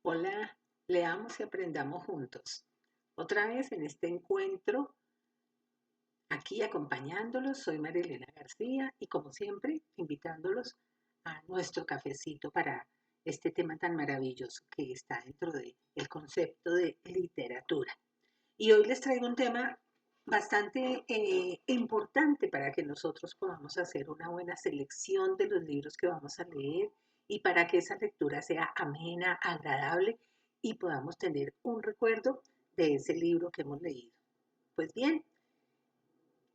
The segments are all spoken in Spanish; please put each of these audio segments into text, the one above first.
Hola, leamos y aprendamos juntos. Otra vez en este encuentro, aquí acompañándolos, soy Marilena García y como siempre, invitándolos a nuestro cafecito para este tema tan maravilloso que está dentro del concepto de literatura. Y hoy les traigo un tema bastante importante para que nosotros podamos hacer una buena selección de los libros que vamos a leer y para que esa lectura sea amena, agradable y podamos tener un recuerdo de ese libro que hemos leído. Pues bien,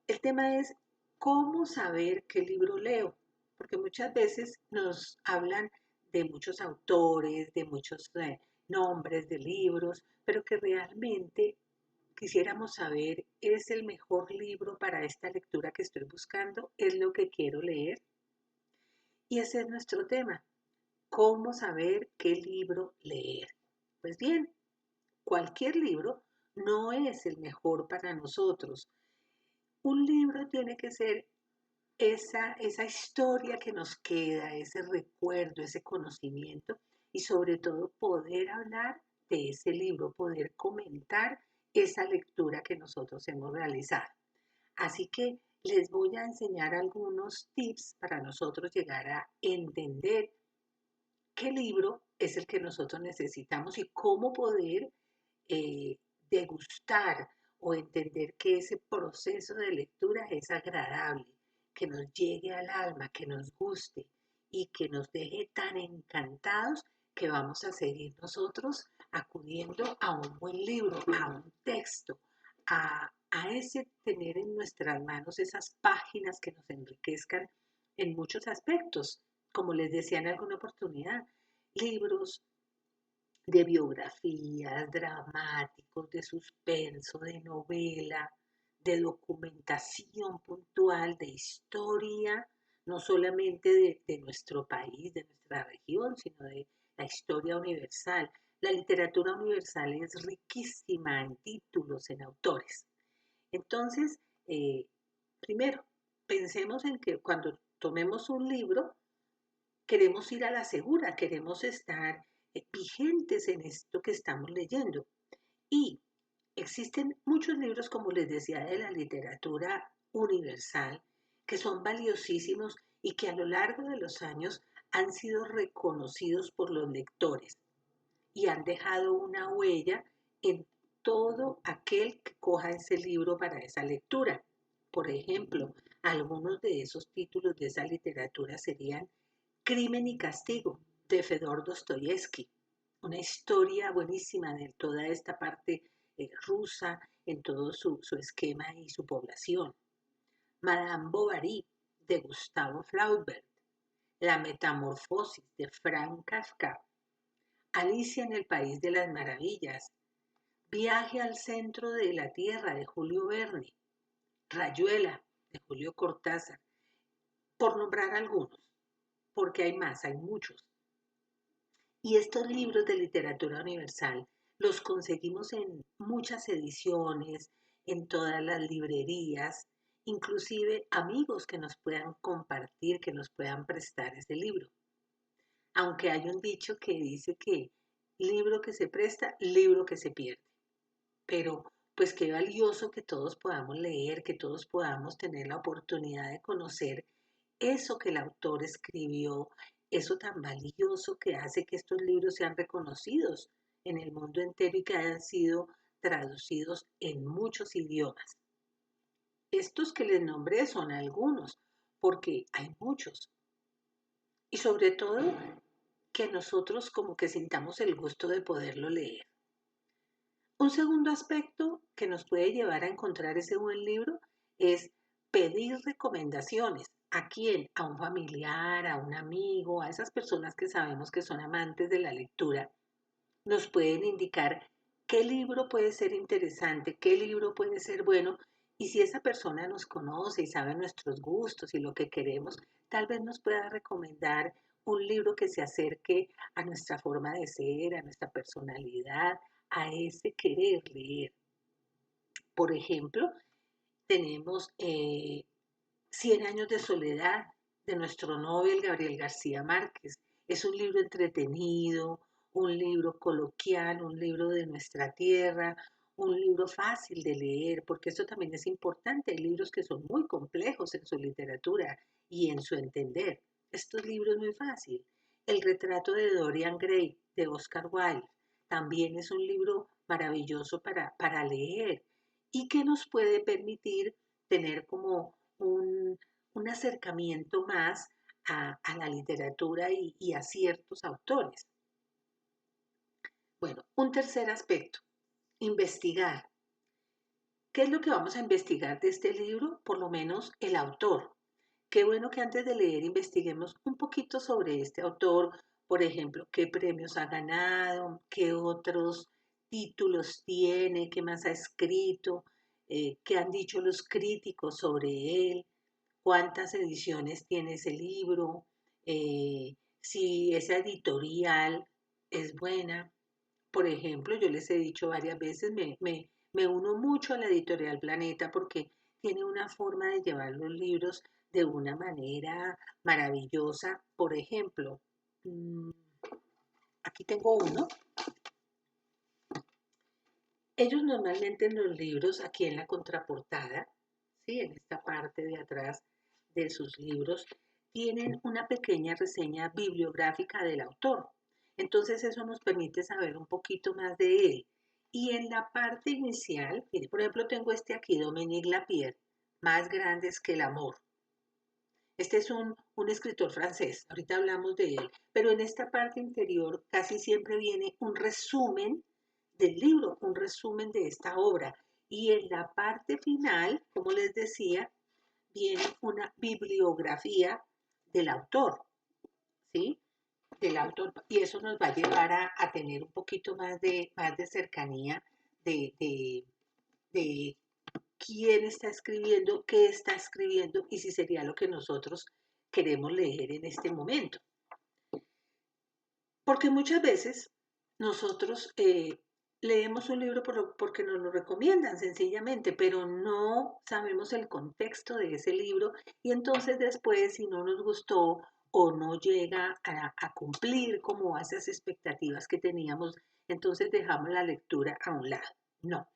el tema es cómo saber qué libro leo, porque muchas veces nos hablan de muchos autores, de muchos nombres de libros, pero que realmente quisiéramos saber, ¿es el mejor libro para esta lectura que estoy buscando? ¿Es lo que quiero leer? Y ese es nuestro tema, ¿cómo saber qué libro leer? Pues bien, cualquier libro no es el mejor para nosotros. Un libro tiene que ser esa historia que nos queda, ese recuerdo, ese conocimiento y sobre todo poder hablar de ese libro, poder comentar esa lectura que nosotros hemos realizado. Así que les voy a enseñar algunos tips para nosotros llegar a entender qué libro es el que nosotros necesitamos y cómo poder eh, degustar o entender que ese proceso de lectura es agradable, que nos llegue al alma, que nos guste y que nos deje tan encantados que vamos a seguir nosotros acudiendo a un buen libro, a un texto, a ese tener en nuestras manos esas páginas que nos enriquezcan en muchos aspectos, como les decía en alguna oportunidad, libros de biografías, dramáticos, de suspenso, de novela, de documentación puntual, de historia, no solamente de nuestro país, de nuestra región, sino de la historia universal. La literatura universal es riquísima en títulos, en autores. Entonces, eh, primero, pensemos en que cuando tomemos un libro, queremos ir a la segura, queremos estar vigentes en esto que estamos leyendo. Y existen muchos libros, como les decía, de la literatura universal, que son valiosísimos y que a lo largo de los años han sido reconocidos por los lectores y han dejado una huella en todo aquel que coja ese libro para esa lectura. Por ejemplo, algunos de esos títulos de esa literatura serían Crimen y Castigo de Fedor Dostoyevsky, una historia buenísima de toda esta parte rusa en todo su esquema y su población. Madame Bovary de Gustavo Flaubert, La Metamorfosis de Frank Kafka, Alicia en el País de las Maravillas, Viaje al Centro de la Tierra de Julio Verne, Rayuela de Julio Cortázar, por nombrar algunos, porque hay más, hay muchos. Y estos libros de literatura universal los conseguimos en muchas ediciones, en todas las librerías, inclusive amigos que nos puedan compartir, que nos puedan prestar ese libro. Aunque hay un dicho que dice que libro que se presta, libro que se pierde. Pero pues qué valioso que todos podamos leer, que todos podamos tener la oportunidad de conocer eso que el autor escribió, eso tan valioso que hace que estos libros sean reconocidos en el mundo entero y que hayan sido traducidos en muchos idiomas. Estos que les nombré son algunos, porque hay muchos. Y sobre todo que nosotros como que sintamos el gusto de poderlo leer. Un segundo aspecto que nos puede llevar a encontrar ese buen libro es pedir recomendaciones. ¿A quién? A un familiar, a un amigo, a esas personas que sabemos que son amantes de la lectura. Nos pueden indicar qué libro puede ser interesante, qué libro puede ser bueno. Y si esa persona nos conoce y sabe nuestros gustos y lo que queremos, tal vez nos pueda recomendar un libro que se acerque a nuestra forma de ser, a nuestra personalidad, a ese querer leer. Por ejemplo, tenemos Cien años de soledad de nuestro Nobel Gabriel García Márquez. Es un libro entretenido, un libro coloquial, un libro de nuestra tierra, un libro fácil de leer, porque eso también es importante. Hay libros que son muy complejos en su literatura y en su entender. Estos libros muy fácil. El retrato de Dorian Gray de Oscar Wilde también es un libro maravilloso para leer y que nos puede permitir tener como un acercamiento más a la literatura y a ciertos autores. Bueno, un tercer aspecto, investigar. ¿Qué es lo que vamos a investigar de este libro? Por lo menos el autor. Qué bueno que antes de leer investiguemos un poquito sobre este autor, por ejemplo, qué premios ha ganado, qué otros títulos tiene, qué más ha escrito, qué han dicho los críticos sobre él, cuántas ediciones tiene ese libro, si esa editorial es buena. Por ejemplo, yo les he dicho varias veces, me uno mucho a la editorial Planeta porque tiene una forma de llevar los libros de una manera maravillosa. Por ejemplo, mm, aquí tengo uno. Ellos normalmente en los libros, aquí en la contraportada, ¿sí? En esta parte de atrás de sus libros, tienen una pequeña reseña bibliográfica del autor. Entonces eso nos permite saber un poquito más de él. Y en la parte inicial, mire, por ejemplo, tengo este aquí, Dominique Lapierre, Más grandes que el amor. Este es un escritor francés, ahorita hablamos de él, pero en esta parte interior casi siempre viene un resumen del libro, un resumen de esta obra. Y en la parte final, como les decía, viene una bibliografía del autor, ¿sí? Del autor, y eso nos va a llevar a tener un poquito más de cercanía de quién está escribiendo, qué está escribiendo y si sería lo que nosotros queremos leer en este momento. Porque muchas veces nosotros leemos un libro porque nos lo recomiendan sencillamente, pero no sabemos el contexto de ese libro y entonces después si no nos gustó o no llega a cumplir como esas expectativas que teníamos, entonces dejamos la lectura a un lado. No,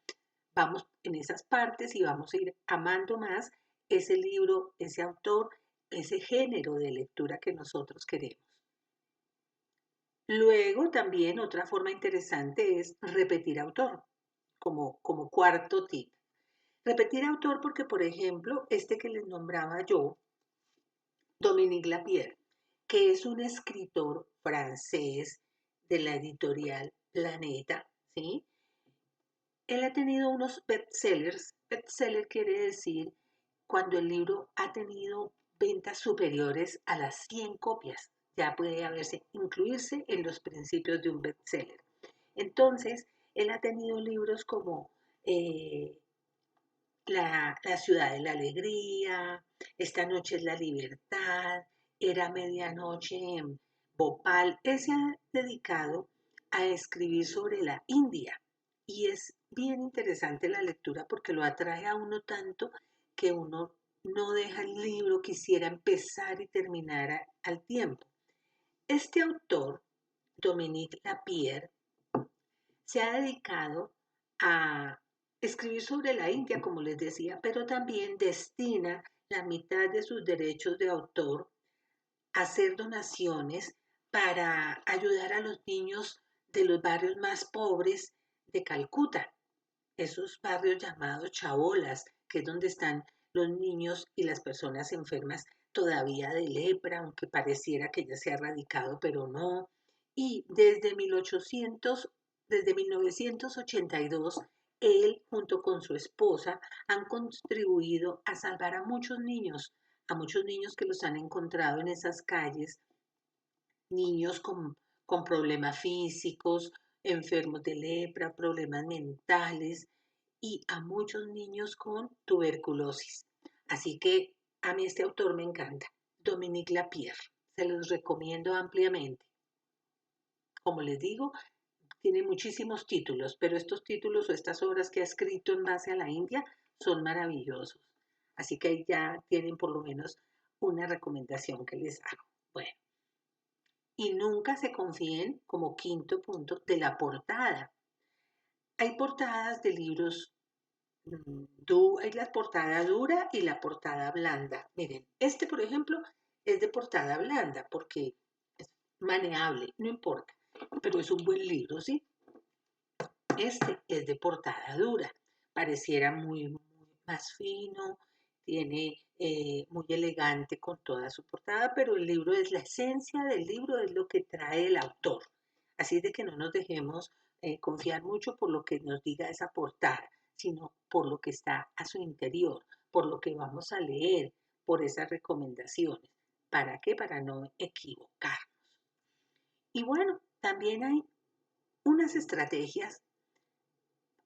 vamos en esas partes y vamos a ir amando más ese libro, ese autor, ese género de lectura que nosotros queremos. Luego también otra forma interesante es repetir autor, como cuarto tip. Repetir autor porque, por ejemplo, este que les nombraba yo, Dominique Lapierre, que es un escritor francés de la editorial Planeta, ¿sí? Él ha tenido unos bestsellers. Bestseller quiere decir cuando el libro ha tenido ventas superiores a las 100 copias. Ya puede incluirse en los principios de un bestseller. Entonces, él ha tenido libros como eh, la ciudad de la alegría, Esta noche es la libertad, Era medianoche en Bhopal. Él se ha dedicado a escribir sobre la India y es bien interesante la lectura porque lo atrae a uno tanto que uno no deja el libro, quisiera empezar y terminar al tiempo. Este autor, Dominique Lapierre, se ha dedicado a escribir sobre la India, como les decía, pero también destina la mitad de sus derechos de autor a hacer donaciones para ayudar a los niños de los barrios más pobres de Calcuta, esos barrios llamados chabolas, que es donde están los niños y las personas enfermas todavía de lepra, aunque pareciera que ya se ha erradicado, pero no. Y desde 1982, él junto con su esposa han contribuido a salvar a muchos niños que los han encontrado en esas calles, niños con problemas físicos, enfermos de lepra, problemas mentales y a muchos niños con tuberculosis. Así que a mí este autor me encanta, Dominique Lapierre. Se los recomiendo ampliamente. Como les digo, tiene muchísimos títulos, pero estos títulos o estas obras que ha escrito en base a la India son maravillosos. Así que ahí ya tienen por lo menos una recomendación que les hago. Bueno, Y nunca se confíen, como quinto punto, de la portada. Hay portadas de libros, hay la portada dura y la portada blanda. Miren, este por ejemplo es de portada blanda porque es maneable, no importa, pero es un buen libro, ¿sí? Este es de portada dura, pareciera muy más fino, tiene muy elegante con toda su portada, pero el libro es la esencia del libro, es lo que trae el autor. Así de que no nos dejemos confiar mucho por lo que nos diga esa portada, sino por lo que está a su interior, por lo que vamos a leer, por esas recomendaciones. ¿Para qué? Para no equivocarnos. Y bueno, también hay unas estrategias.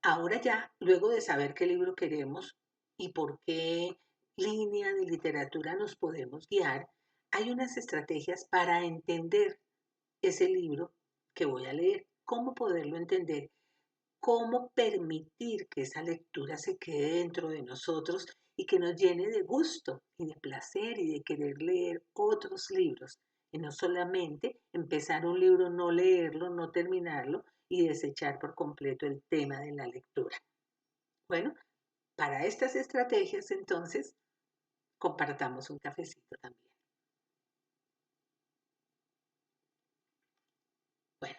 Ahora ya, luego de saber qué libro queremos y por qué línea de literatura nos podemos guiar, hay unas estrategias para entender ese libro que voy a leer, cómo poderlo entender, cómo permitir que esa lectura se quede dentro de nosotros y que nos llene de gusto y de placer y de querer leer otros libros. Y no solamente empezar un libro, no leerlo, no terminarlo y desechar por completo el tema de la lectura. Bueno, para estas estrategias entonces compartamos un cafecito también. Bueno,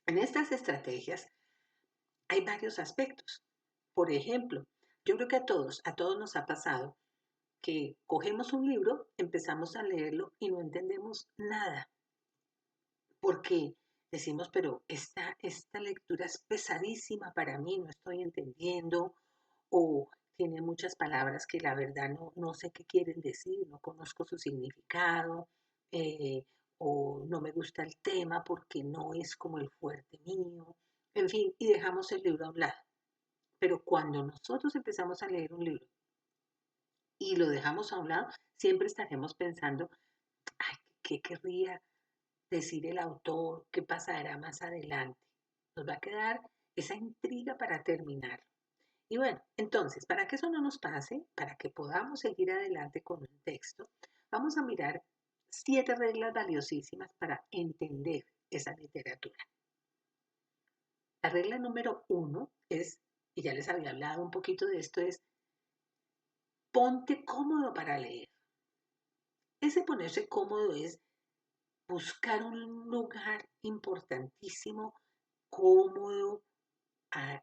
en estas estrategias hay varios aspectos. Por ejemplo, yo creo que a todos nos ha pasado que cogemos un libro, empezamos a leerlo y no entendemos nada, porque decimos, pero esta lectura es pesadísima para mí, no estoy entendiendo, o tiene muchas palabras que la verdad no sé qué quieren decir, no conozco su significado, eh, o no me gusta el tema porque no es como el fuerte mío, en fin, y dejamos el libro a un lado. Pero cuando nosotros empezamos a leer un libro y lo dejamos a un lado, siempre estaremos pensando, ay, ¿qué querría decir el autor? ¿Qué pasará más adelante? Nos va a quedar esa intriga para terminar. Y bueno, entonces, para que eso no nos pase, para que podamos seguir adelante con un texto, vamos a mirar 7 reglas valiosísimas para entender esa literatura. La regla número 1 es, y ya les había hablado un poquito de esto, es ponte cómodo para leer. Ese ponerse cómodo es buscar un lugar importantísimo, cómodo,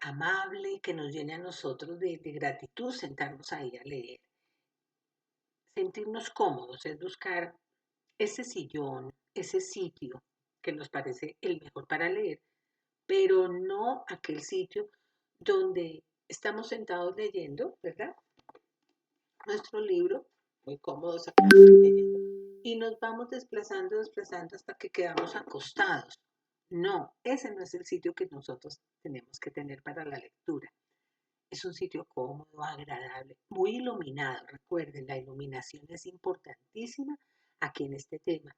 amable, que nos llene a nosotros de gratitud sentarnos ahí a leer. Sentirnos cómodos es buscar ese sillón, ese sitio que nos parece el mejor para leer, pero no aquel sitio donde estamos sentados leyendo, ¿verdad? Nuestro libro, muy cómodos acá leyendo, y nos vamos desplazando hasta que quedamos acostados. No, ese no es el sitio que nosotros tenemos que tener para la lectura. Es un sitio cómodo, agradable, muy iluminado. Recuerden, la iluminación es importantísima aquí en este tema.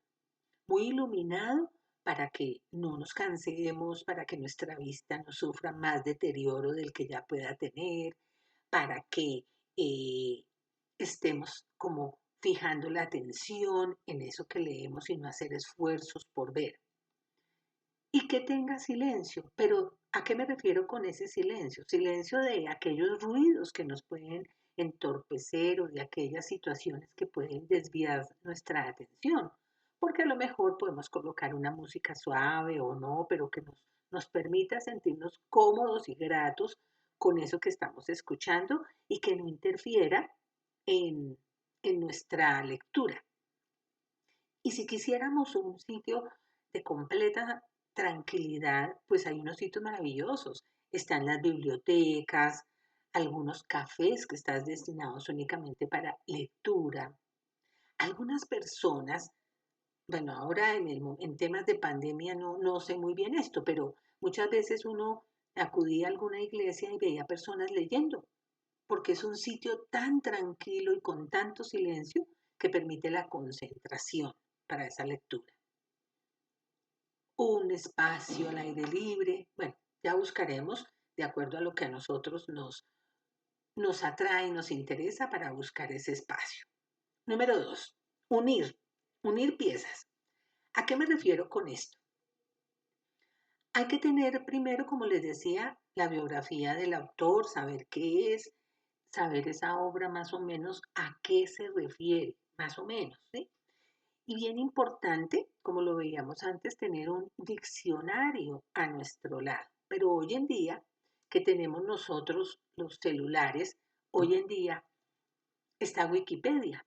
Muy iluminado para que no nos cansemos, para que nuestra vista no sufra más deterioro del que ya pueda tener, para que eh, estemos como fijando la atención en eso que leemos y no hacer esfuerzos por ver. Y que tenga silencio, pero ¿a qué me refiero con ese silencio? Silencio de aquellos ruidos que nos pueden entorpecer o de aquellas situaciones que pueden desviar nuestra atención, porque a lo mejor podemos colocar una música suave o no, pero que nos permita sentirnos cómodos y gratos con eso que estamos escuchando y que no interfiera en, en nuestra lectura. Y si quisiéramos un sitio de completa tranquilidad, pues hay unos sitios maravillosos. Están las bibliotecas, algunos cafés que están destinados únicamente para lectura. Algunas personas, bueno, ahora en temas de pandemia no sé muy bien esto, pero muchas veces uno acudía a alguna iglesia y veía personas leyendo, porque es un sitio tan tranquilo y con tanto silencio que permite la concentración para esa lectura. Un espacio al aire libre, bueno, ya buscaremos de acuerdo a lo que a nosotros nos atrae, nos interesa para buscar ese espacio. Número 2, unir piezas. ¿A qué me refiero con esto? Hay que tener primero, como les decía, la biografía del autor, saber qué es, saber esa obra más o menos a qué se refiere, más o menos, ¿sí? Y bien importante, como lo veíamos antes, tener un diccionario a nuestro lado. Pero hoy en día, que tenemos nosotros los celulares, hoy en día está Wikipedia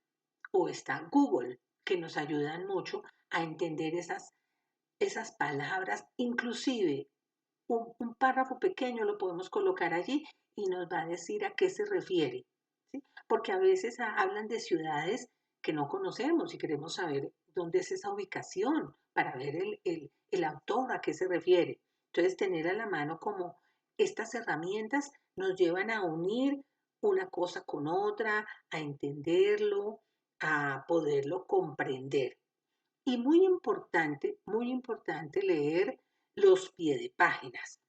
o está Google, que nos ayudan mucho a entender esas palabras, inclusive un párrafo pequeño lo podemos colocar allí y nos va a decir a qué se refiere, ¿sí? Porque a veces hablan de ciudades que no conocemos y queremos saber dónde es esa ubicación para ver el autor a qué se refiere. Entonces, tener a la mano como estas herramientas nos llevan a unir una cosa con otra, a entenderlo, a poderlo comprender. Y muy importante leer los piedepáginas.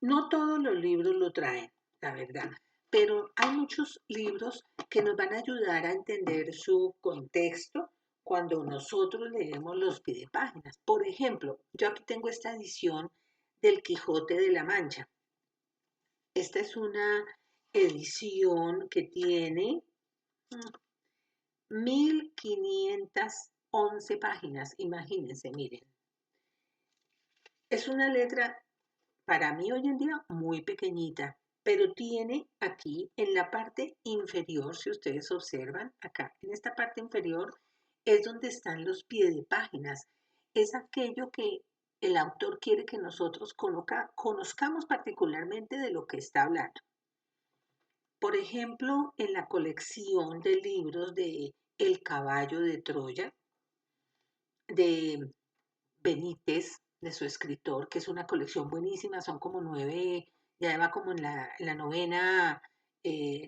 No todos los libros lo traen, la verdad, pero hay muchos libros que nos van a ayudar a entender su contexto cuando nosotros leemos los piedepáginas. Por ejemplo, yo aquí tengo esta edición del Quijote de la Mancha. Esta es una edición que tiene 1511 páginas, imagínense, miren. Es una letra para mí hoy en día muy pequeñita, pero tiene aquí en la parte inferior, si ustedes observan, acá en esta parte inferior es donde están los piedepáginas. Es aquello que el autor quiere que nosotros conozcamos particularmente de lo que está hablando. Por ejemplo, en la colección de libros de El caballo de Troya, de Benítez, de su escritor, que es una colección buenísima, son como 9, ya va como en la novena,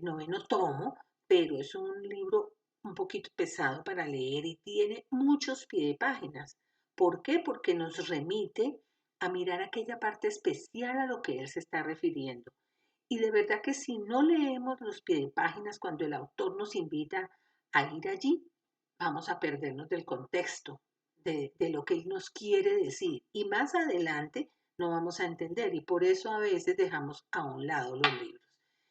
noveno tomo, pero es un libro un poquito pesado para leer y tiene muchos páginas. ¿Por qué? Porque nos remite a mirar aquella parte especial a lo que él se está refiriendo. Y de verdad que si no leemos los páginas cuando el autor nos invita a ir allí, vamos a perdernos del contexto, de lo que él nos quiere decir. Y más adelante no vamos a entender y por eso a veces dejamos a un lado los libros.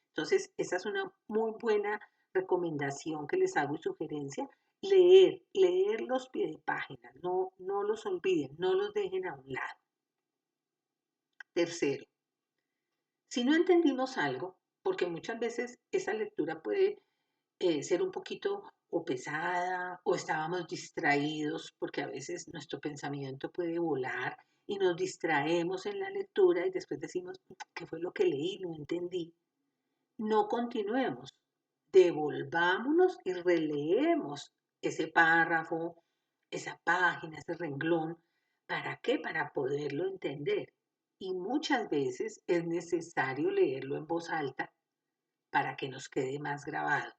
Entonces, esa es una muy buena recomendación que les hago y sugerencia. Leer los páginas, no los olviden, no los dejen a un lado. Tercero, si no entendimos algo, porque muchas veces esa lectura puede ser un poquito o pesada o estábamos distraídos, porque a veces nuestro pensamiento puede volar y nos distraemos en la lectura y después decimos, ¿qué fue lo que leí? No entendí. No continuemos, devolvámonos y releemos ese párrafo, esa página, ese renglón. ¿Para qué? Para poderlo entender. Y muchas veces es necesario leerlo en voz alta para que nos quede más grabado.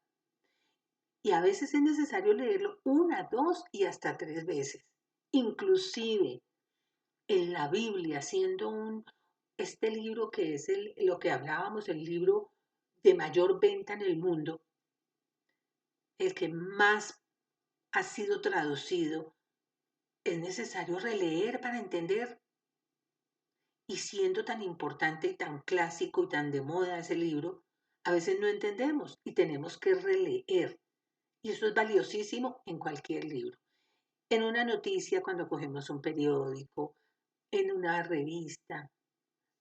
Y a veces es necesario leerlo una, dos y hasta tres veces. Inclusive en la Biblia, este libro que es lo que hablábamos, el libro de mayor venta en el mundo, el que más ha sido traducido, es necesario releer para entender. Y siendo tan importante y tan clásico y tan de moda ese libro, a veces no entendemos y tenemos que releer. Y eso es valiosísimo en cualquier libro. En una noticia, cuando cogemos un periódico, en una revista,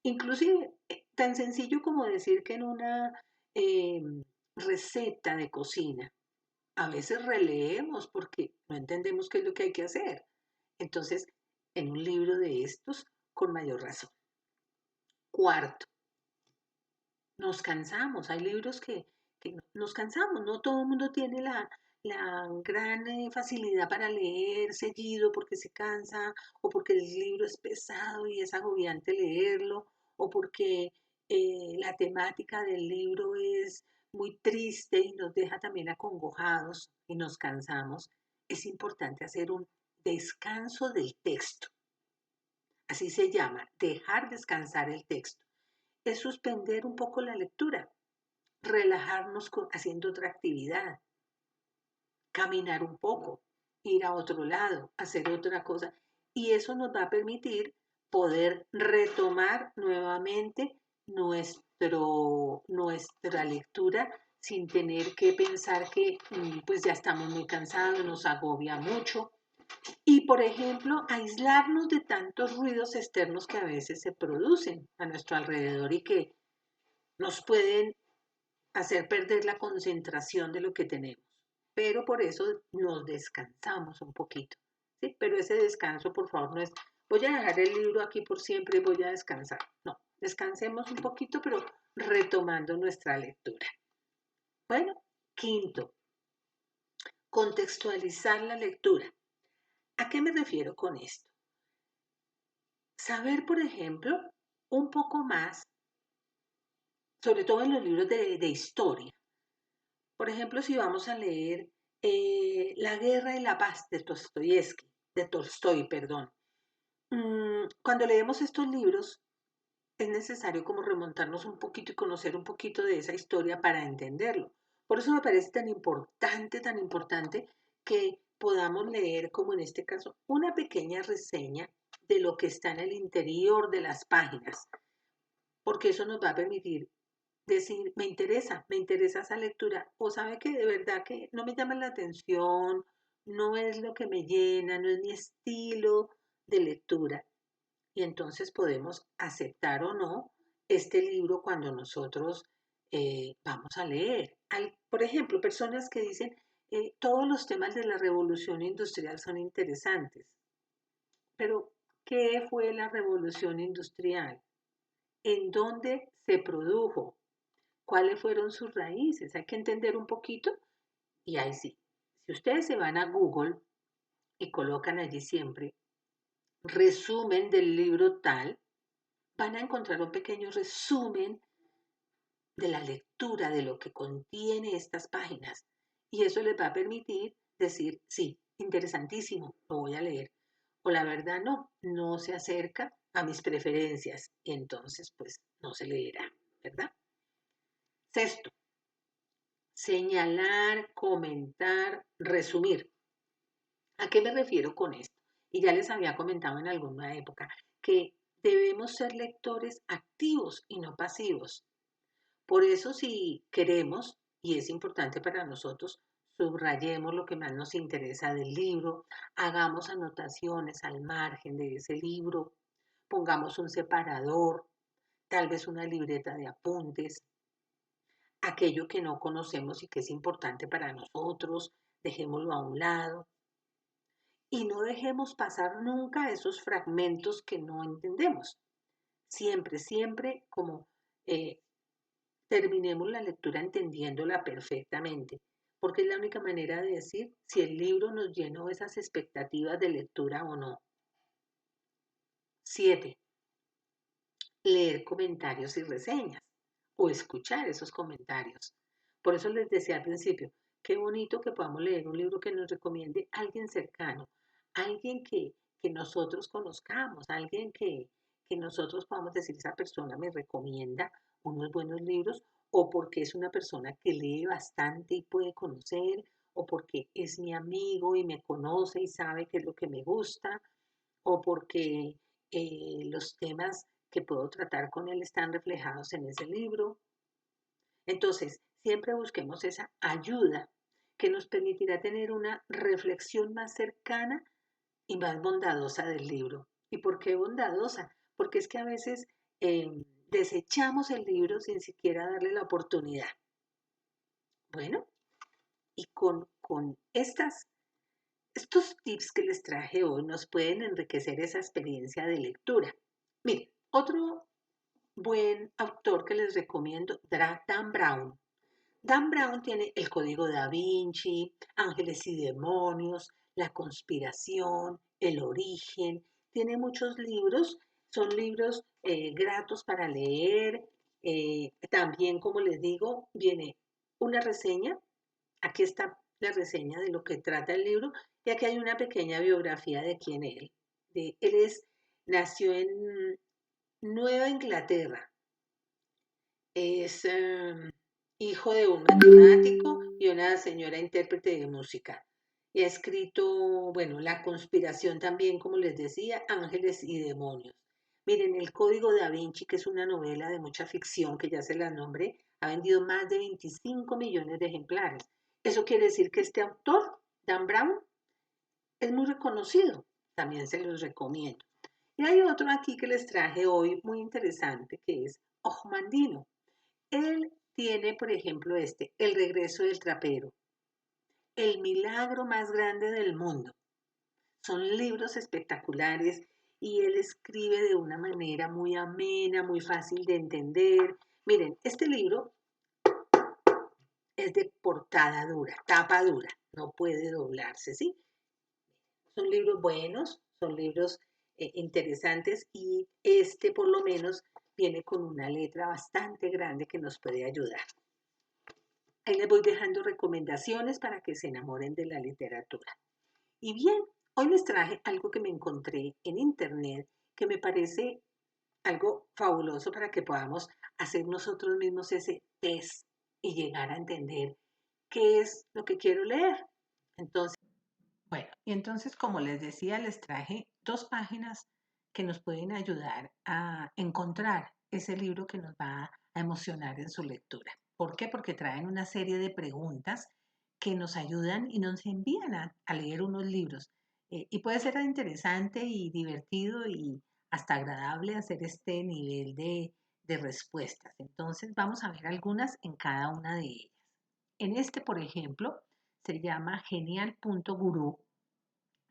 inclusive tan sencillo como decir que en una eh, receta de cocina, a veces releemos porque no entendemos qué es lo que hay que hacer. Entonces, en un libro de estos, con mayor razón. Cuarto, nos cansamos. Hay libros que nos cansamos. No todo el mundo tiene la gran facilidad para leer seguido porque se cansa o porque el libro es pesado y es agobiante leerlo o porque la temática del libro es muy triste y nos deja también acongojados y nos cansamos. Es importante hacer un descanso del texto. Así se llama, dejar descansar el texto. Es suspender un poco la lectura, relajarnos haciendo otra actividad, caminar un poco, ir a otro lado, hacer otra cosa y eso nos va a permitir poder retomar nuevamente nuestra lectura sin tener que pensar que pues ya estamos muy cansados, nos agobia mucho. Y, por ejemplo, aislarnos de tantos ruidos externos que a veces se producen a nuestro alrededor y que nos pueden hacer perder la concentración de lo que tenemos. Pero por eso nos descansamos un poquito. ¿Sí? Pero ese descanso, por favor, no es voy a dejar el libro aquí por siempre y voy a descansar. No, descansemos un poquito, pero retomando nuestra lectura. Bueno, quinto, contextualizar la lectura. ¿A qué me refiero con esto? Saber, por ejemplo, un poco más, sobre todo en los libros de historia. Por ejemplo, si vamos a leer La guerra y la paz de Tolstoy, perdón. Cuando leemos estos libros, es necesario como remontarnos un poquito y conocer un poquito de esa historia para entenderlo. Por eso me parece tan importante que podamos leer, como en este caso, una pequeña reseña de lo que está en el interior de las páginas, porque eso nos va a permitir decir, me interesa esa lectura, o sabe que de verdad que no me llama la atención, no es lo que me llena, no es mi estilo de lectura. Y entonces podemos aceptar o no este libro cuando nosotros vamos a leer. Por ejemplo, personas que dicen, todos los temas de la revolución industrial son interesantes, pero ¿qué fue la revolución industrial? ¿En dónde se produjo? ¿Cuáles fueron sus raíces? Hay que entender un poquito y ahí sí. Si ustedes se van a Google y colocan allí siempre resumen del libro tal, van a encontrar un pequeño resumen de la lectura de lo que contiene estas páginas. Y eso les va a permitir decir, sí, interesantísimo, lo voy a leer. O la verdad no se acerca a mis preferencias y entonces pues no se leerá, ¿verdad? Sexto, señalar, comentar, resumir. ¿A qué me refiero con esto? Y ya les había comentado en alguna época que debemos ser lectores activos y no pasivos. Por eso si queremos, y es importante para nosotros, subrayemos lo que más nos interesa del libro, hagamos anotaciones al margen de ese libro, pongamos un separador, tal vez una libreta de apuntes, aquello que no conocemos y que es importante para nosotros, dejémoslo a un lado y no dejemos pasar nunca esos fragmentos que no entendemos. Siempre como eh, terminemos la lectura entendiéndola perfectamente, porque es la única manera de decir si el libro nos llenó esas expectativas de lectura o no. 7. Leer comentarios y reseñas o escuchar esos comentarios. Por eso les decía al principio, qué bonito que podamos leer un libro que nos recomiende alguien cercano, alguien que nosotros conozcamos, alguien que nosotros podamos decir, esa persona me recomienda unos buenos libros, o porque es una persona que lee bastante y puede conocer, o porque es mi amigo y me conoce y sabe qué es lo que me gusta, o porque los temas que puedo tratar con él están reflejados en ese libro. Entonces, siempre busquemos esa ayuda que nos permitirá tener una reflexión más cercana y más bondadosa del libro. ¿Y por qué bondadosa? Porque es que a veces desechamos el libro sin siquiera darle la oportunidad. Bueno, y con estos tips que les traje hoy nos pueden enriquecer esa experiencia de lectura. Miren, otro buen autor que les recomiendo, Dan Brown. Dan Brown tiene El Código da Vinci, Ángeles y Demonios, La Conspiración, El Origen. Tiene muchos libros, son libros gratos para leer. También, como les digo, viene una reseña. Aquí está la reseña de lo que trata el libro y aquí hay una pequeña biografía de quién es él. Nació en Nueva Inglaterra. Es hijo de un matemático y una señora intérprete de música. y ha escrito, bueno, La conspiración también, como les decía, Ángeles y demonios. Miren, El Código da Vinci, que es una novela de mucha ficción, que ya se la nombré, ha vendido más de 25 millones de ejemplares. Eso quiere decir que este autor, Dan Brown, es muy reconocido. También se los recomiendo. Y hay otro aquí que les traje hoy muy interesante, que es Ojmandino. Él tiene, por ejemplo, El regreso del trapero, El milagro más grande del mundo. Son libros espectaculares y él escribe de una manera muy amena, muy fácil de entender. Miren, este libro es de portada dura, tapa dura, no puede doblarse, ¿sí? Son libros buenos, son libros interesantes y este por lo menos viene con una letra bastante grande que nos puede ayudar. Ahí les voy dejando recomendaciones para que se enamoren de la literatura. Y bien, hoy les traje algo que me encontré en internet que me parece algo fabuloso para que podamos hacer nosotros mismos ese test y llegar a entender qué es lo que quiero leer. Entonces, bueno, y entonces, como les decía, les traje dos páginas que nos pueden ayudar a encontrar ese libro que nos va a emocionar en su lectura. ¿Por qué? Porque traen una serie de preguntas que nos ayudan y nos envían a leer unos libros. Y puede ser interesante y divertido y hasta agradable hacer este nivel de respuestas. Entonces, vamos a ver algunas en cada una de ellas. En este, por ejemplo, se llama genial.gurú.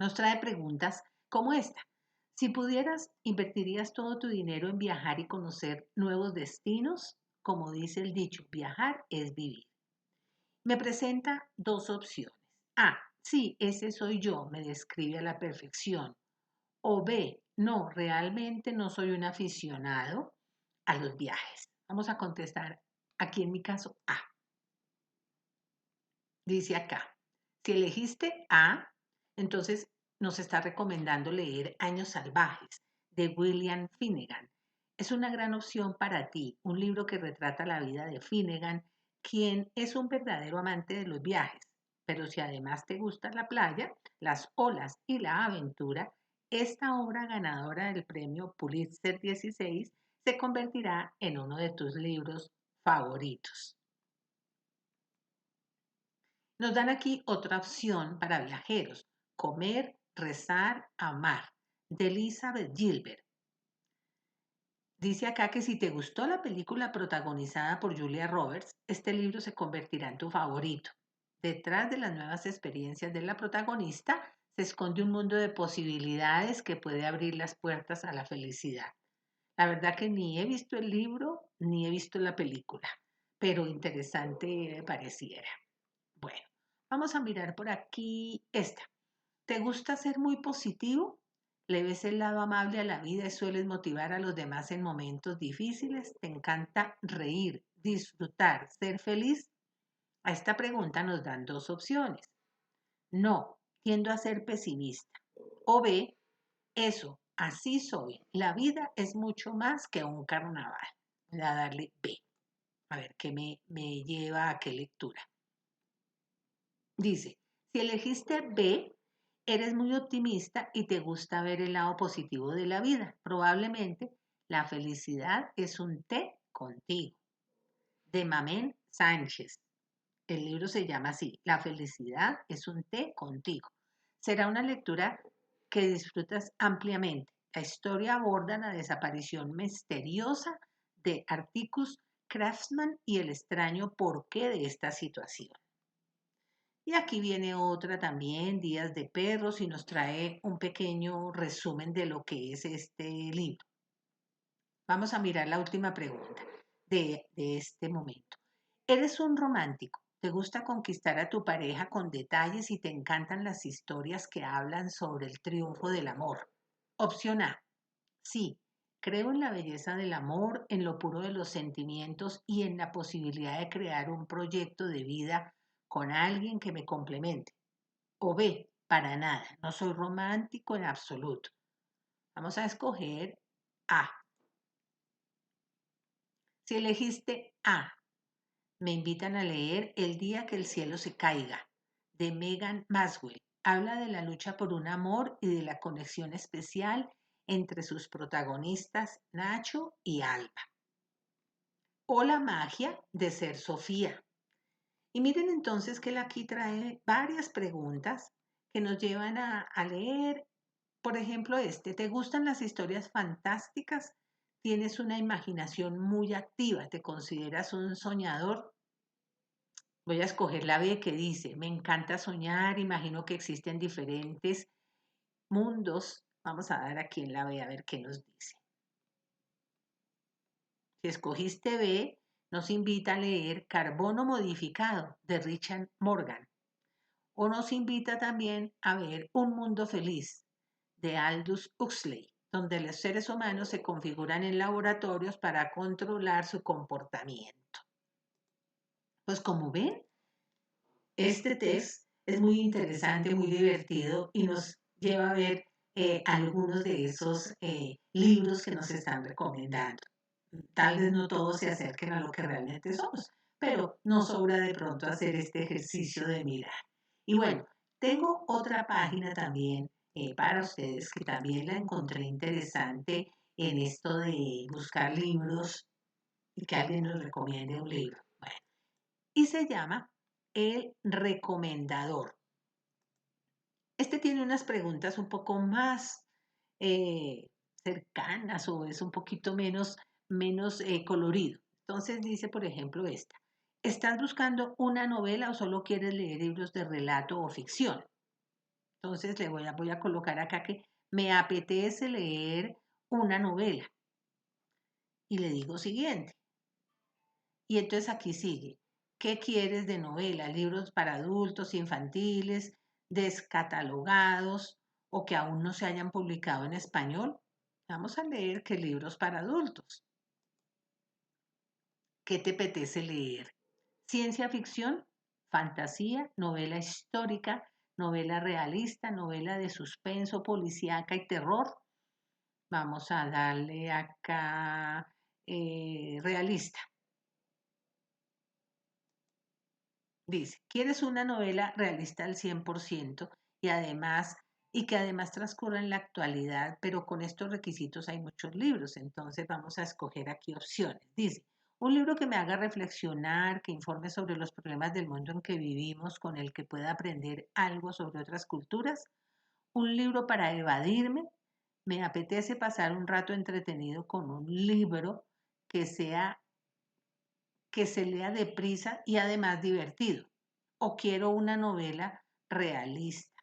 Nos trae preguntas como esta. Si pudieras, ¿invertirías todo tu dinero en viajar y conocer nuevos destinos? Como dice el dicho, viajar es vivir. Me presenta dos opciones. A, sí, ese soy yo, me describe a la perfección. O B, no, realmente no soy un aficionado a los viajes. Vamos a contestar aquí en mi caso A. Dice acá, si elegiste A, entonces nos está recomendando leer Años Salvajes de William Finnegan. Es una gran opción para ti, un libro que retrata la vida de Finnegan, quien es un verdadero amante de los viajes. Pero si además te gusta la playa, las olas y la aventura, esta obra ganadora del premio Pulitzer 16 se convertirá en uno de tus libros favoritos. Nos dan aquí otra opción para viajeros, Comer, rezar, amar, de Elizabeth Gilbert. Dice acá que si te gustó la película protagonizada por Julia Roberts, este libro se convertirá en tu favorito. Detrás de las nuevas experiencias de la protagonista se esconde un mundo de posibilidades que puede abrir las puertas a la felicidad. La verdad que ni he visto el libro ni he visto la película, pero interesante me pareciera. Bueno, vamos a mirar por aquí esta. ¿Te gusta ser muy positivo? ¿Le ves el lado amable a la vida y sueles motivar a los demás en momentos difíciles? ¿Te encanta reír, disfrutar, ser feliz? A esta pregunta nos dan dos opciones. No, tiendo a ser pesimista. O B, eso, así soy. La vida es mucho más que un carnaval. Voy a darle B. A ver qué me lleva a qué lectura. Dice, si elegiste B, eres muy optimista y te gusta ver el lado positivo de la vida. Probablemente la felicidad es un té contigo. De Mamén Sánchez. El libro se llama así, La felicidad es un té contigo. Será una lectura que disfrutas ampliamente. La historia aborda la desaparición misteriosa de Articus Craftsman y el extraño porqué de esta situación. Y aquí viene otra también, Días de Perros, y nos trae un pequeño resumen de lo que es este libro. Vamos a mirar la última pregunta de este momento. ¿Eres un romántico? ¿Te gusta conquistar a tu pareja con detalles y te encantan las historias que hablan sobre el triunfo del amor? Opción A. Sí, creo en la belleza del amor, en lo puro de los sentimientos y en la posibilidad de crear un proyecto de vida con alguien que me complemente. O B, para nada, no soy romántico en absoluto. Vamos a escoger A. Si elegiste A, me invitan a leer El día que el cielo se caiga, de Megan Maswell. Habla de la lucha por un amor y de la conexión especial entre sus protagonistas Nacho y Alba. O la magia de ser Sofía. Y miren entonces que él aquí trae varias preguntas que nos llevan a leer. Por ejemplo, ¿te gustan las historias fantásticas? ¿Tienes una imaginación muy activa? ¿Te consideras un soñador? Voy a escoger la B que dice, me encanta soñar, imagino que existen diferentes mundos. Vamos a dar aquí en la B a ver qué nos dice. Si escogiste B, nos invita a leer Carbono Modificado de Richard Morgan. O nos invita también a ver Un Mundo Feliz de Aldous Huxley, donde los seres humanos se configuran en laboratorios para controlar su comportamiento. Pues como ven, este test es muy interesante, muy divertido y nos lleva a ver algunos de esos libros que nos están recomendando. Tal vez no todos se acerquen a lo que realmente somos, pero no sobra de pronto hacer este ejercicio de mirar. Y bueno, tengo otra página también para ustedes que también la encontré interesante en esto de buscar libros y que alguien nos recomiende un libro. Bueno, y se llama El Recomendador. Este tiene unas preguntas un poco más cercanas o es un poquito menos colorido. Entonces dice, por ejemplo, esta. ¿Estás buscando una novela o solo quieres leer libros de relato o ficción? Entonces le voy a colocar acá que me apetece leer una novela. Y le digo siguiente. Y entonces aquí sigue. ¿Qué quieres de novela? ¿Libros para adultos, infantiles, descatalogados o que aún no se hayan publicado en español? Vamos a leer qué libros para adultos. ¿Qué te apetece leer? Ciencia ficción, fantasía, novela histórica, novela realista, novela de suspenso, policíaca y terror. Vamos a darle acá realista. Dice, ¿quieres una novela realista al 100% y que además transcurra en la actualidad, pero con estos requisitos hay muchos libros? Entonces vamos a escoger aquí opciones. Dice, un libro que me haga reflexionar, que informe sobre los problemas del mundo en que vivimos, con el que pueda aprender algo sobre otras culturas. Un libro para evadirme. Me apetece pasar un rato entretenido con un libro que que se lea deprisa y además divertido. O quiero una novela realista.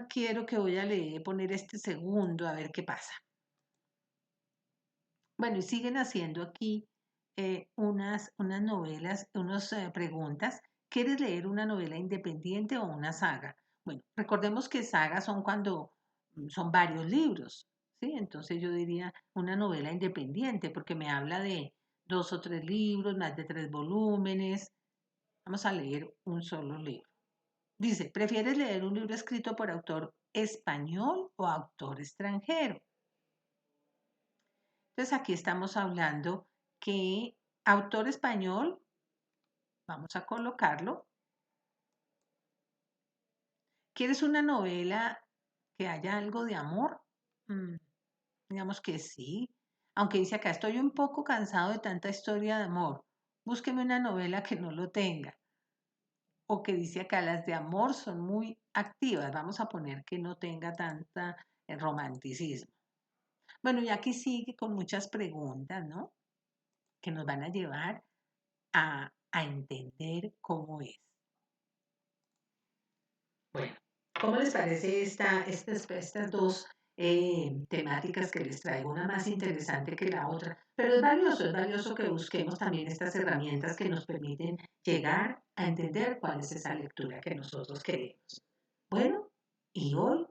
Quiero que voy a leer, poner este segundo a ver qué pasa. Bueno, y siguen haciendo aquí unas novelas, unas preguntas. ¿Quieres leer una novela independiente o una saga? Bueno, recordemos que sagas son cuando son varios libros, ¿sí? Entonces yo diría una novela independiente porque me habla de 2 o 3 libros, más de 3 volúmenes. Vamos a leer un solo libro. Dice, ¿prefieres leer un libro escrito por autor español o autor extranjero? Entonces aquí estamos hablando que autor español, vamos a colocarlo. ¿Quieres una novela que haya algo de amor? Mm, digamos que sí. Aunque dice acá, estoy un poco cansado de tanta historia de amor. Búsqueme una novela que no lo tenga. O que dice acá, las de amor son muy activas. Vamos a poner que no tenga tanta romanticismo. Bueno, y aquí sigue con muchas preguntas, ¿no? Que nos van a llevar a entender cómo es. Bueno, ¿cómo les parece estas dos temáticas que les traigo? Una más interesante que la otra, pero es valioso que busquemos también estas herramientas que nos permiten llegar a entender cuál es esa lectura que nosotros queremos. Bueno, y hoy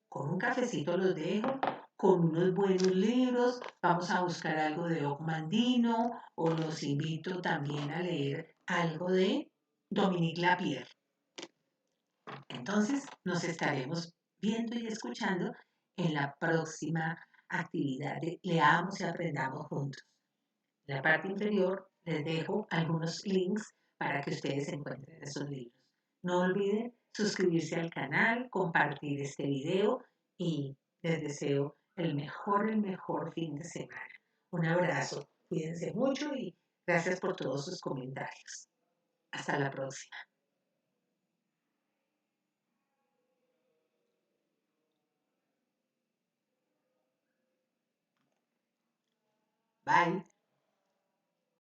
con un cafecito los dejo, con unos buenos libros, vamos a buscar algo de Ogmandino o los invito también a leer algo de Dominique Lapierre. Entonces nos estaremos viendo y escuchando en la próxima actividad de Leamos y Aprendamos Juntos. En la parte inferior les dejo algunos links para que ustedes encuentren esos libros. No olviden suscribirse al canal, compartir este video y les deseo el mejor fin de semana. Un abrazo, cuídense mucho y gracias por todos sus comentarios. Hasta la próxima. Bye.